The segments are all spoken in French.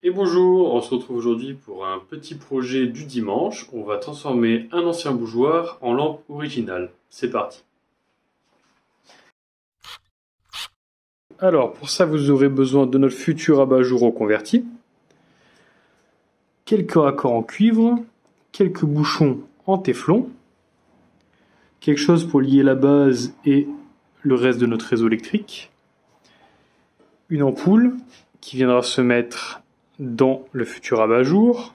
Et bonjour, on se retrouve aujourd'hui pour un petit projet du dimanche. On va transformer un ancien bougeoir en lampe originale. C'est parti. Alors pour ça vous aurez besoin de notre futur abat-jour reconverti, quelques raccords en cuivre, quelques bouchons en téflon, quelque chose pour lier la base et le reste de notre réseau électrique, une ampoule qui viendra se mettre dans le futur abat-jour,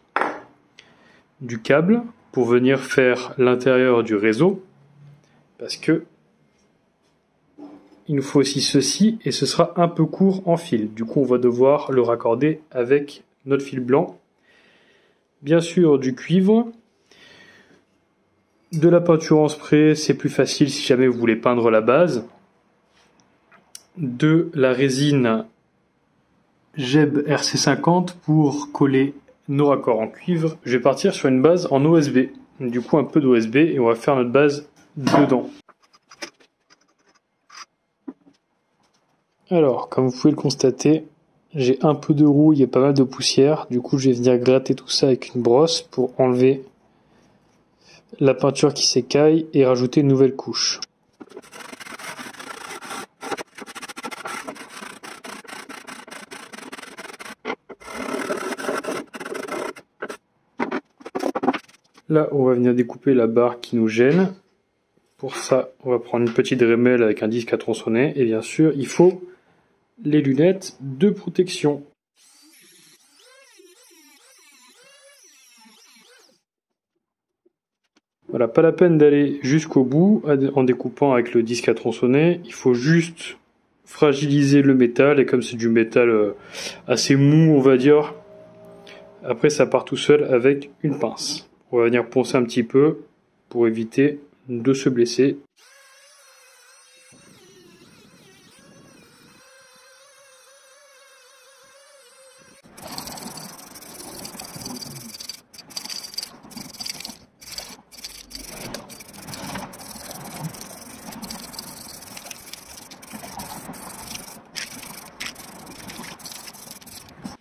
du câble pour venir faire l'intérieur du réseau, parce que il nous faut aussi ceci et ce sera un peu court en fil. Du coup, on va devoir le raccorder avec notre fil blanc. Bien sûr, du cuivre, de la peinture en spray, c'est plus facile si jamais vous voulez peindre la base, de la résine Geb RC50 pour coller nos raccords en cuivre. Je vais partir sur une base en OSB, du coup un peu d'OSB et on va faire notre base dedans. Alors, comme vous pouvez le constater, j'ai un peu de rouille et pas mal de poussière, du coup je vais venir gratter tout ça avec une brosse pour enlever la peinture qui s'écaille et rajouter une nouvelle couche. Là, on va venir découper la barre qui nous gêne. Pour ça, on va prendre une petite Dremel avec un disque à tronçonner. Et bien sûr, il faut les lunettes de protection. Voilà, pas la peine d'aller jusqu'au bout en découpant avec le disque à tronçonner. Il faut juste fragiliser le métal. Et comme c'est du métal assez mou, on va dire, après ça part tout seul avec une pince. On va venir poncer un petit peu pour éviter de se blesser.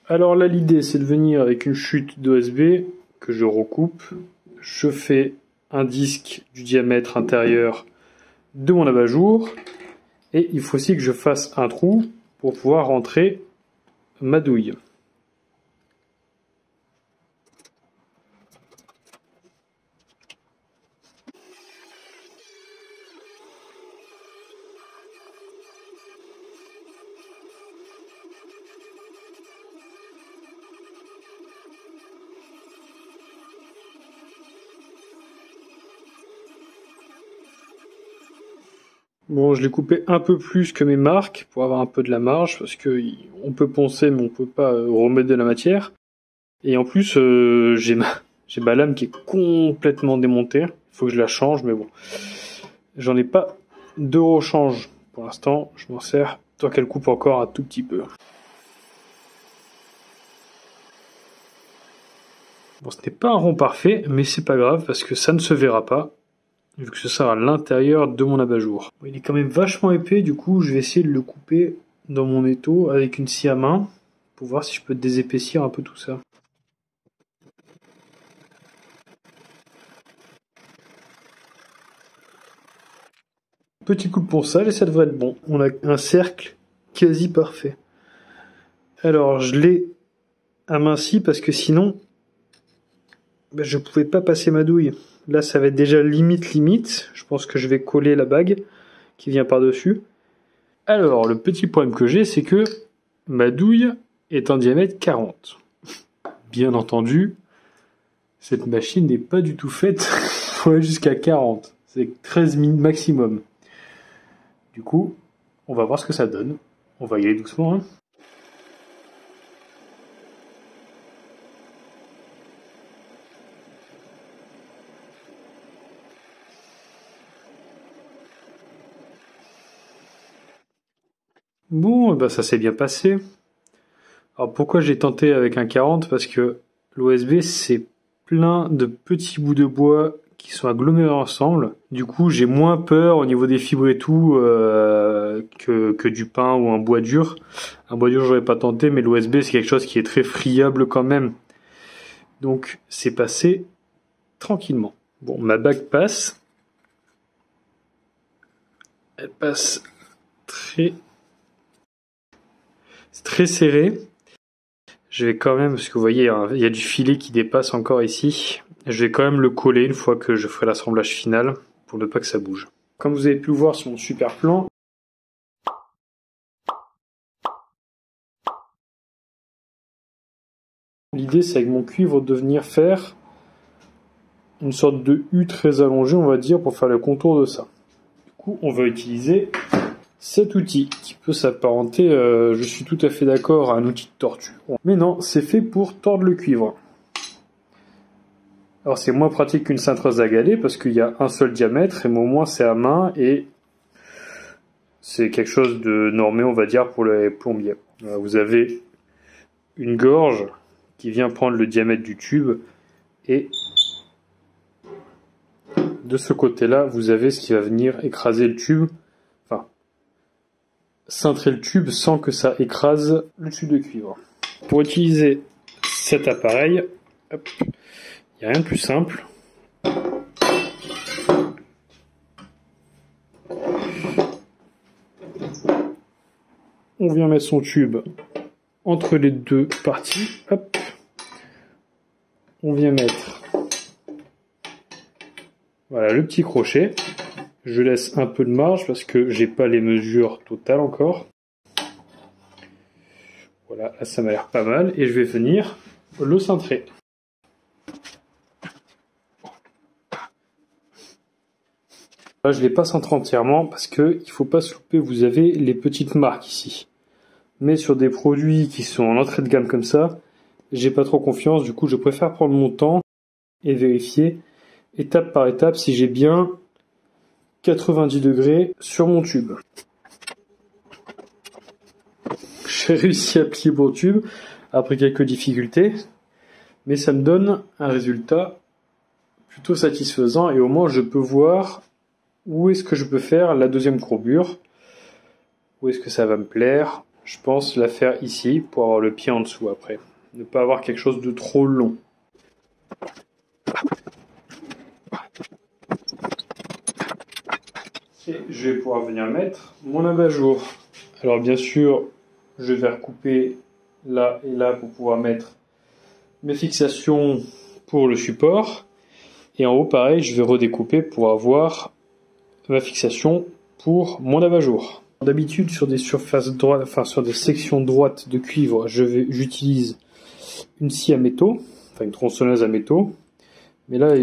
Alors là, l'idée c'est de venir avec une chute d'OSB que je recoupe. Je fais un disque du diamètre intérieur de mon abat-jour et il faut aussi que je fasse un trou pour pouvoir rentrer ma douille. Bon, je l'ai coupé un peu plus que mes marques pour avoir un peu de la marge parce que on peut poncer mais on peut pas remettre de la matière. Et en plus, j'ai ma lame qui est complètement démontée. Il faut que je la change, mais bon, j'en ai pas de rechange pour l'instant. Je m'en sers tant qu'elle coupe encore un tout petit peu. Bon, ce n'est pas un rond parfait, mais c'est pas grave parce que ça ne se verra pas, vu que ce sera à l'intérieur de mon abat-jour. Il est quand même vachement épais, du coup je vais essayer de le couper dans mon étau avec une scie à main pour voir si je peux désépaissir un peu tout ça. Petit coup de ponçage et ça devrait être bon. On a un cercle quasi parfait. Alors je l'ai aminci parce que sinon je pouvais pas passer ma douille. Là, ça va être déjà limite. Je pense que je vais coller la bague qui vient par-dessus. Alors, le petit problème que j'ai, c'est que ma douille est en diamètre 40. Bien entendu, cette machine n'est pas du tout faite pour aller jusqu'à 40. C'est 13 maximum. Du coup, on va voir ce que ça donne. On va y aller doucement, hein. Bon, bah ça s'est bien passé. Alors pourquoi j'ai tenté avec un 40? Parce que l'OSB c'est plein de petits bouts de bois qui sont agglomérés ensemble. Du coup, j'ai moins peur au niveau des fibres et tout que du pain ou un bois dur. Un bois dur, j'aurais pas tenté, mais l'OSB, c'est quelque chose qui est très friable quand même. Donc, c'est passé tranquillement. Bon, ma bague passe. Elle passe très serré. Je vais quand même, parce que vous voyez, il y a du filet qui dépasse encore ici. Je vais quand même le coller une fois que je ferai l'assemblage final pour ne pas que ça bouge. Comme vous avez pu le voir sur mon super plan, l'idée c'est avec mon cuivre de venir faire une sorte de U très allongé, on va dire, pour faire le contour de ça. Du coup, on va utiliser cet outil qui peut s'apparenter, je suis tout à fait d'accord, à un outil de tortue. Mais non, c'est fait pour tordre le cuivre. Alors c'est moins pratique qu'une cintreuse à galets parce qu'il y a un seul diamètre et au moins c'est à main et c'est quelque chose de normé, on va dire, pour les plombiers. Vous avez une gorge qui vient prendre le diamètre du tube et de ce côté-là, vous avez ce qui va venir écraser le tube, enfin cintrer le tube sans que ça écrase le tube de cuivre. Pour utiliser cet appareil, hop, il n'y a rien de plus simple. On vient mettre son tube entre les deux parties. Hop. On vient mettre voilà, le petit crochet. Je laisse un peu de marge parce que j'ai pas les mesures totales encore. Voilà, là ça m'a l'air pas mal. Et je vais venir le cintrer. Là, je ne l'ai pas cintré entièrement parce que il faut pas se louper, vous avez les petites marques ici. Mais sur des produits qui sont en entrée de gamme comme ça, j'ai pas trop confiance, du coup je préfère prendre mon temps et vérifier étape par étape si j'ai bien 90 degrés sur mon tube. J'ai réussi à plier mon tube après quelques difficultés, mais ça me donne un résultat plutôt satisfaisant et au moins je peux voir où est-ce que je peux faire la deuxième courbure, où est-ce que ça va me plaire. Je pense la faire ici pour avoir le pied en dessous après, ne pas avoir quelque chose de trop long. Et je vais pouvoir venir mettre mon abat-jour. Alors bien sûr, je vais recouper là et là pour pouvoir mettre mes fixations pour le support. Et en haut, pareil, je vais redécouper pour avoir ma fixation pour mon abat-jour. D'habitude, sur des surfaces droites, enfin sur des sections droites de cuivre, j'utilise une scie à métaux, enfin une tronçonneuse à métaux. Mais là,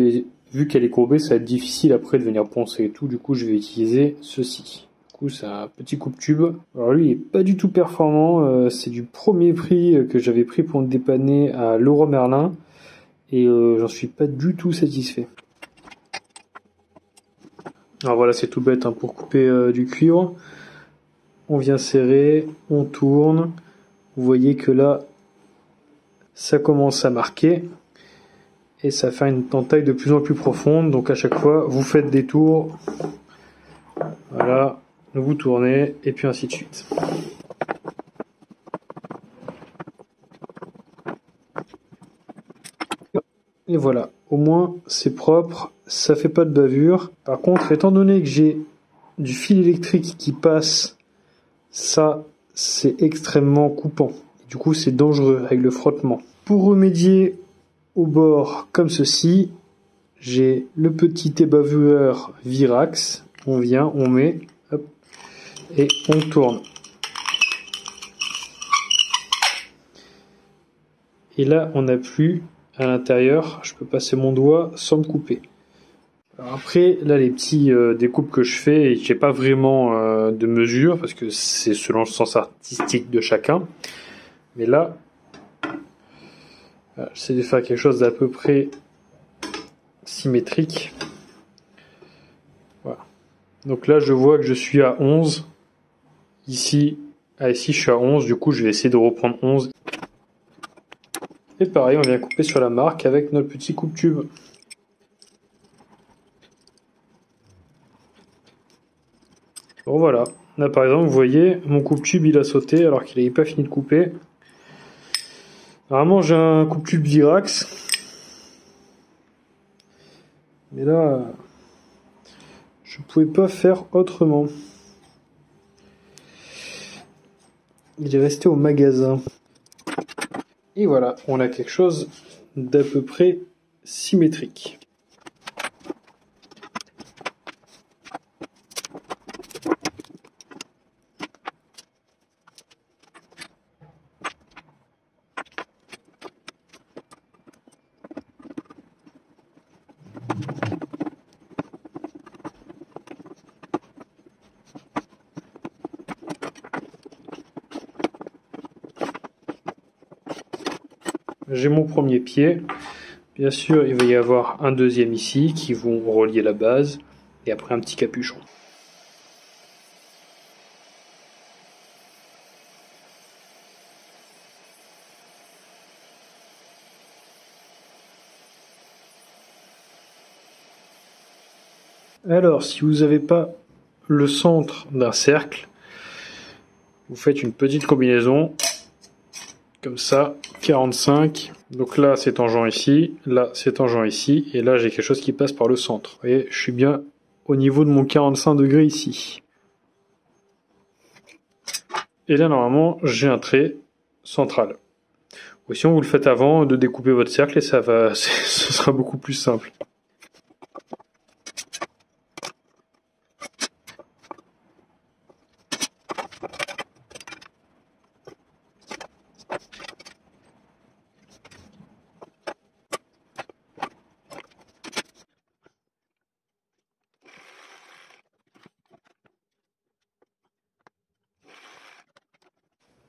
vu qu'elle est courbée, ça va être difficile après de venir poncer et tout. Du coup, je vais utiliser ceci. Du coup, c'est un petit coupe-tube. Alors lui, il est pas du tout performant. C'est du premier prix que j'avais pris pour me dépanner à Leroy Merlin. Et j'en suis pas du tout satisfait. Alors voilà, c'est tout bête hein, pour couper du cuivre. On vient serrer, on tourne. Vous voyez que là, ça commence à marquer. Et ça fait une entaille de plus en plus profonde. Donc à chaque fois, vous faites des tours. Voilà, vous tournez, et puis ainsi de suite. Et voilà, au moins c'est propre, ça fait pas de bavure. Par contre, étant donné que j'ai du fil électrique qui passe, ça c'est extrêmement coupant. Du coup, c'est dangereux avec le frottement. Pour remédier au bord comme ceci, j'ai le petit ébaveur Virax. On vient, on met, hop, et on tourne. Et là, on n'a plus à l'intérieur, je peux passer mon doigt sans me couper. Alors après, là, les petits découpes que je fais, j'ai pas vraiment de mesure parce que c'est selon le sens artistique de chacun. Mais là, j'essaie de faire quelque chose d'à peu près symétrique. Voilà. Donc là, je vois que je suis à 11. Ici, je suis à 11. Du coup, je vais essayer de reprendre 11. Et pareil, on vient couper sur la marque avec notre petit coupe-tube. Bon voilà, là par exemple vous voyez mon coupe-tube il a sauté alors qu'il n'avait pas fini de couper. Normalement j'ai un coupe-tube Virax, mais là je pouvais pas faire autrement. Il est resté au magasin. Et voilà, on a quelque chose d'à peu près symétrique. J'ai mon premier pied. Bien sûr, il va y avoir un deuxième ici qui vont relier la base et après un petit capuchon. Alors, si vous n'avez pas le centre d'un cercle, vous faites une petite combinaison comme ça, 45. Donc là, c'est tangent ici, là, c'est tangent ici, et là, j'ai quelque chose qui passe par le centre. Vous voyez, je suis bien au niveau de mon 45 degrés ici. Et là, normalement, j'ai un trait central. Ou sinon, vous le faites avant de découper votre cercle et ça va, ce sera beaucoup plus simple.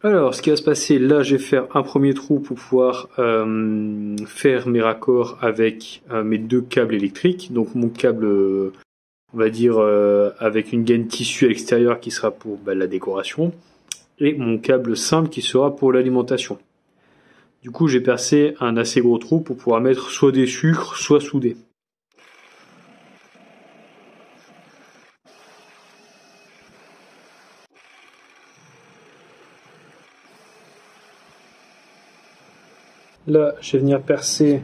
Alors, ce qui va se passer, là, je vais faire un premier trou pour pouvoir faire mes raccords avec mes deux câbles électriques. Donc, mon câble, on va dire, avec une gaine tissu à l'extérieur qui sera pour la décoration. Et mon câble simple qui sera pour l'alimentation. Du coup, j'ai percé un assez gros trou pour pouvoir mettre soit des sucres, soit soudés. Là, je vais venir percer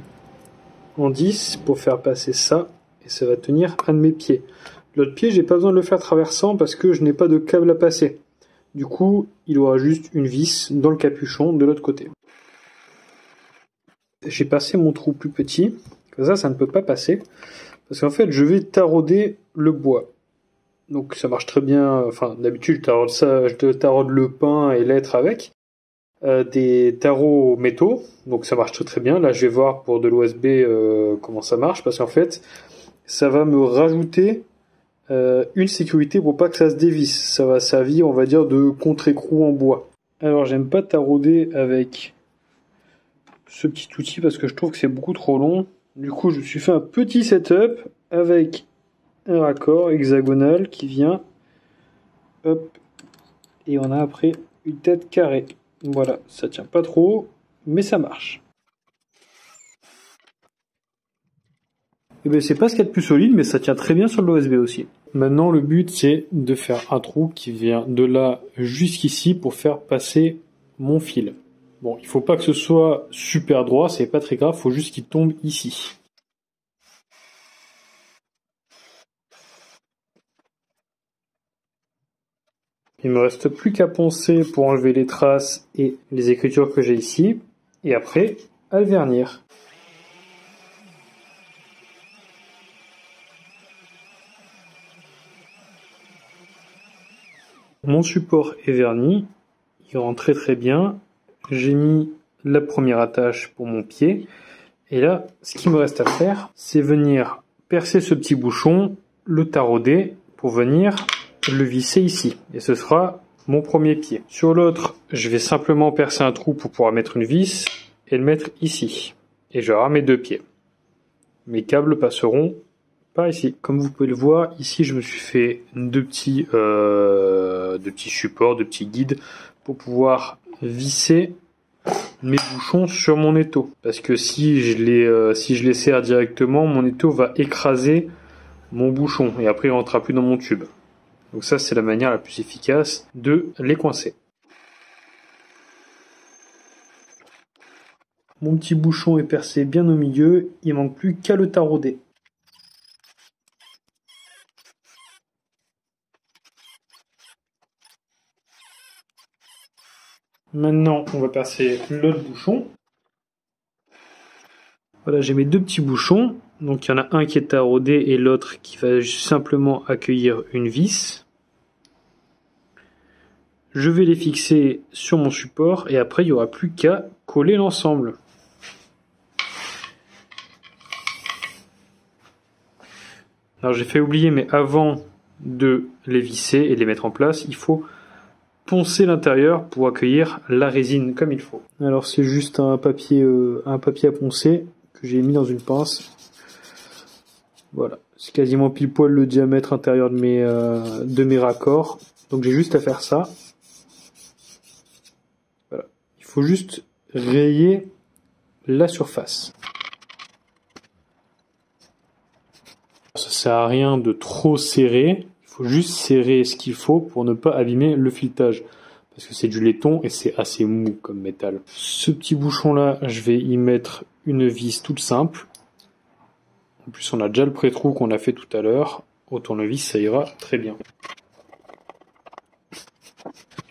en 10 pour faire passer ça, et ça va tenir un de mes pieds. L'autre pied, j'ai pas besoin de le faire traversant parce que je n'ai pas de câble à passer. Du coup, il aura juste une vis dans le capuchon de l'autre côté. J'ai passé mon trou plus petit, comme ça ne peut pas passer, parce qu'en fait, je vais tarauder le bois. Donc ça marche très bien, enfin d'habitude je taraude le pain et l'être avec. Des tarots métaux, donc ça marche très très bien. Là je vais voir pour de l'OSB comment ça marche, parce qu'en fait ça va me rajouter une sécurité pour pas que ça se dévisse. Ça va servir, on va dire, de contre-écrou en bois. Alors j'aime pas tarauder avec ce petit outil parce que je trouve que c'est beaucoup trop long. Du coup je me suis fait un petit setup avec un raccord hexagonal qui vient, hop, et on a après une tête carrée. Voilà, ça tient pas trop, mais ça marche. Et bien c'est pas ce qu'il y a de plus solide, mais ça tient très bien sur l'OSB aussi. Maintenant le but c'est de faire un trou qui vient de là jusqu'ici pour faire passer mon fil. Bon, il faut pas que ce soit super droit, c'est pas très grave, faut juste qu'il tombe ici. Il me reste plus qu'à poncer pour enlever les traces et les écritures que j'ai ici, et après à le vernir. Mon support est verni, il rend très très bien. J'ai mis la première attache pour mon pied, et là, ce qu'il me reste à faire, c'est venir percer ce petit bouchon, le tarauder pour venir le visser ici, et ce sera mon premier pied. Sur l'autre, je vais simplement percer un trou pour pouvoir mettre une vis et le mettre ici, et j'aurai mes deux pieds. Mes câbles passeront par ici. Comme vous pouvez le voir, ici je me suis fait deux petits supports, deux petits guides pour pouvoir visser mes bouchons sur mon étau. Parce que si je les serre directement, mon étau va écraser mon bouchon et après il rentrera plus dans mon tube. Donc ça, c'est la manière la plus efficace de les coincer. Mon petit bouchon est percé bien au milieu, il manque plus qu'à le tarauder. Maintenant, on va percer l'autre bouchon. Voilà, j'ai mes deux petits bouchons. Donc il y en a un qui est taraudé et l'autre qui va simplement accueillir une vis. Je vais les fixer sur mon support et après il n'y aura plus qu'à coller l'ensemble. Alors j'ai fait oublier, mais avant de les visser et de les mettre en place, il faut poncer l'intérieur pour accueillir la résine comme il faut. Alors c'est juste un papier à poncer que j'ai mis dans une pince. Voilà, c'est quasiment pile poil le diamètre intérieur de mes raccords. Donc j'ai juste à faire ça. Voilà. Il faut juste rayer la surface. Ça sert à rien de trop serrer. Il faut juste serrer ce qu'il faut pour ne pas abîmer le filetage. Parce que c'est du laiton et c'est assez mou comme métal. Ce petit bouchon là, je vais y mettre une vis toute simple. En plus, on a déjà le pré-trou qu'on a fait tout à l'heure. Au tournevis, ça ira très bien.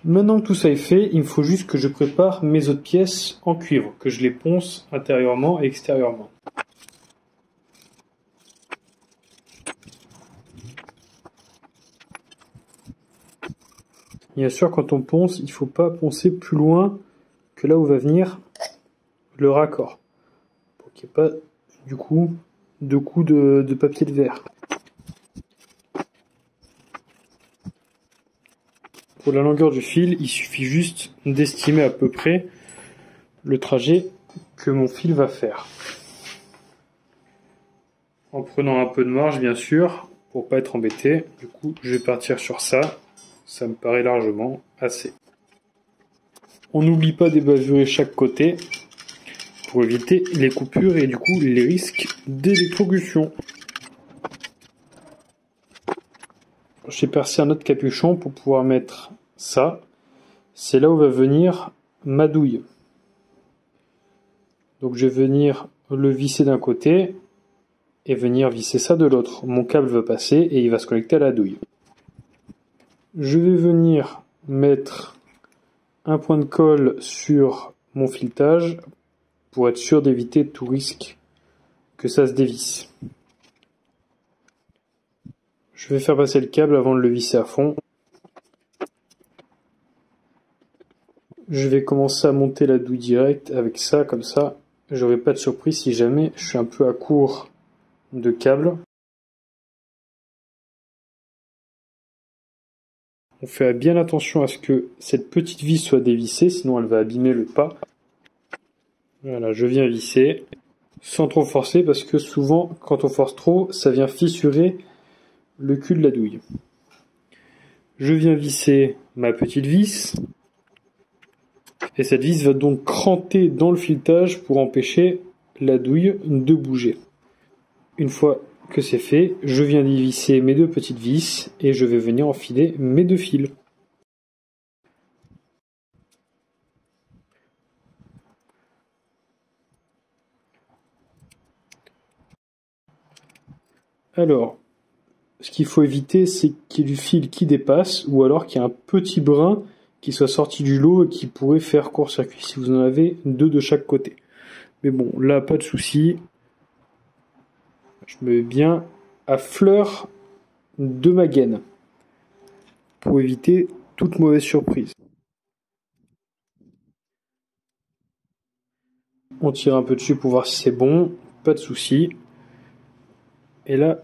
Maintenant que tout ça est fait, il me faut juste que je prépare mes autres pièces en cuivre, que je les ponce intérieurement et extérieurement. Bien sûr, quand on ponce, il ne faut pas poncer plus loin que là où va venir le raccord. Pour qu'il n'y ait pas, du coup, de coups de papier de verre. Pour la longueur du fil, il suffit juste d'estimer à peu près le trajet que mon fil va faire. En prenant un peu de marge, bien sûr, pour pas être embêté. Du coup, je vais partir sur ça. Ça me paraît largement assez. On n'oublie pas d'ébavurer chaque côté pour éviter les coupures et du coup les risques d'électrocution. J'ai percé un autre capuchon pour pouvoir mettre ça. C'est là où va venir ma douille. Donc je vais venir le visser d'un côté et venir visser ça de l'autre. Mon câble va passer et il va se connecter à la douille. Je vais venir mettre un point de colle sur mon filetage pour être sûr d'éviter tout risque que ça se dévisse. Je vais faire passer le câble avant de le visser à fond. Je vais commencer à monter la douille directe avec ça, comme ça, j'aurai pas de surprise si jamais je suis un peu à court de câble. On fait bien attention à ce que cette petite vis soit dévissée, sinon elle va abîmer le pas. Voilà, je viens visser, sans trop forcer, parce que souvent, quand on force trop, ça vient fissurer le cul de la douille. Je viens visser ma petite vis, et cette vis va donc cranter dans le filetage pour empêcher la douille de bouger. Une fois que c'est fait, je viens d'y visser mes deux petites vis et je vais venir enfiler mes deux fils. Alors, ce qu'il faut éviter, c'est qu'il y ait du fil qui dépasse ou alors qu'il y ait un petit brin qui soit sorti du lot et qui pourrait faire court-circuit si vous en avez deux de chaque côté. Mais bon, là, pas de souci. Je me mets bien à fleur de ma gaine pour éviter toute mauvaise surprise. On tire un peu dessus pour voir si c'est bon, pas de souci. Et là,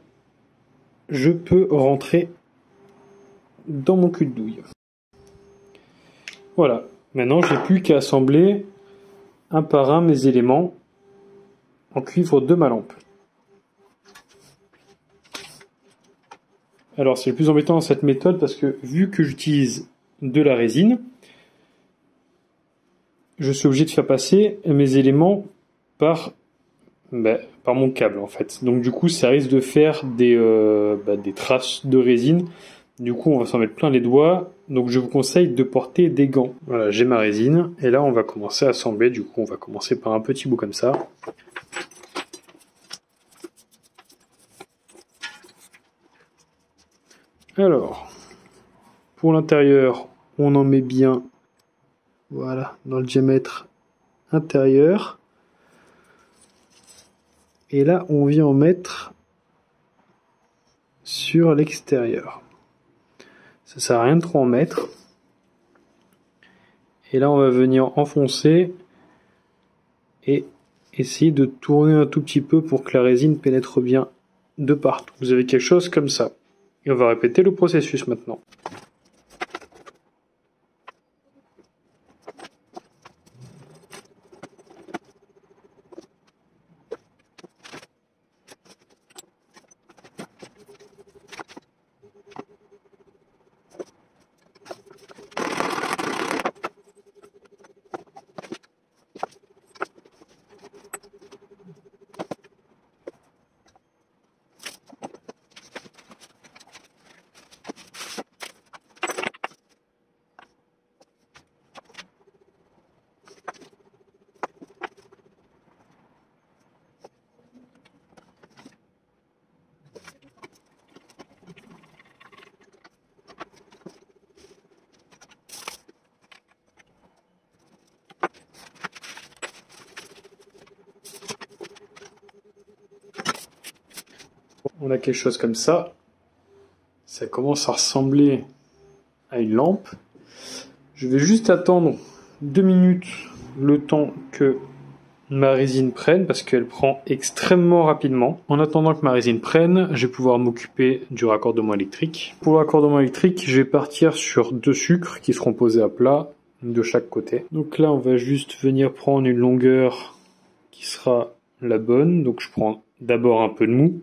je peux rentrer dans mon cul de douille. Voilà, maintenant j'ai plus qu'à assembler un par un mes éléments en cuivre de ma lampe. Alors c'est le plus embêtant dans cette méthode parce que vu que j'utilise de la résine, je suis obligé de faire passer mes éléments par mon câble en fait. Donc du coup ça risque de faire des traces de résine Du coup, on va s'en mettre plein les doigts. Donc, je vous conseille de porter des gants. Voilà, j'ai ma résine. Et là, on va commencer à assembler. Du coup, on va commencer par un petit bout comme ça. Alors, pour l'intérieur, on en met bien, voilà, dans le diamètre intérieur. Et là, on vient en mettre sur l'extérieur. Ça sert à rien de trop en mettre. Et là, on va venir enfoncer et essayer de tourner un tout petit peu pour que la résine pénètre bien de partout. Vous avez quelque chose comme ça. Et on va répéter le processus maintenant. On a quelque chose comme ça. Ça commence à ressembler à une lampe. Je vais juste attendre 2 minutes le temps que ma résine prenne parce qu'elle prend extrêmement rapidement. En attendant que ma résine prenne, je vais pouvoir m'occuper du raccordement électrique. Pour le raccordement électrique, je vais partir sur 2 sucres qui seront posés à plat de chaque côté. Donc là, on va juste venir prendre une longueur qui sera la bonne. Donc je prends d'abord un peu de mou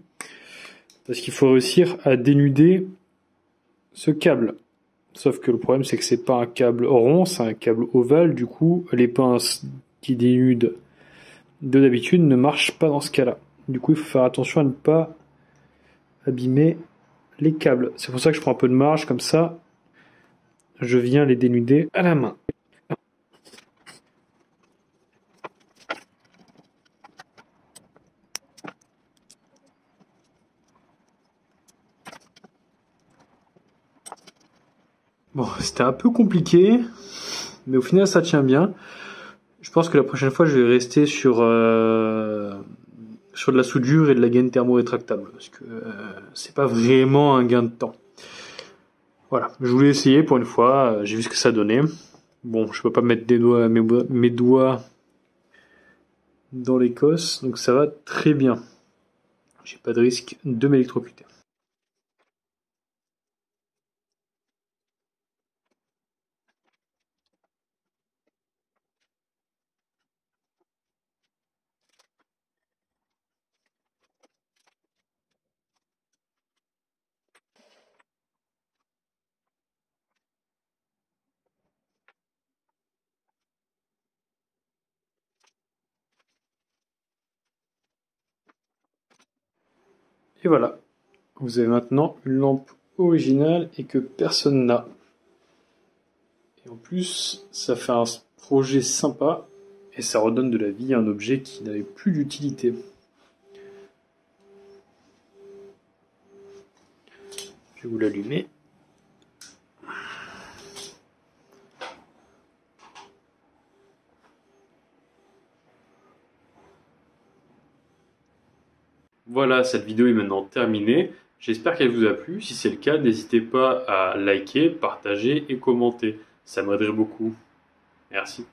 parce qu'il faut réussir à dénuder ce câble. Sauf que le problème, c'est que c'est pas un câble rond, c'est un câble ovale. Du coup, les pinces qui dénudent de d'habitude ne marchent pas dans ce cas-là. Du coup, il faut faire attention à ne pas abîmer les câbles. C'est pour ça que je prends un peu de marge, comme ça, je viens les dénuder à la main. Bon, c'était un peu compliqué, mais au final, ça tient bien. Je pense que la prochaine fois, je vais rester sur de la soudure et de la gaine thermo-rétractable, parce que c'est pas vraiment un gain de temps. Voilà, je voulais essayer pour une fois, j'ai vu ce que ça donnait. Bon, je peux pas mettre mes doigts dans l'écosse, donc ça va très bien. J'ai pas de risque de m'électrocuter. Et voilà, vous avez maintenant une lampe originale et que personne n'a. Et en plus, ça fait un projet sympa et ça redonne de la vie à un objet qui n'avait plus d'utilité. Je vais vous l'allumer. Voilà, cette vidéo est maintenant terminée. J'espère qu'elle vous a plu. Si c'est le cas, n'hésitez pas à liker, partager et commenter. Ça m'aiderait beaucoup. Merci.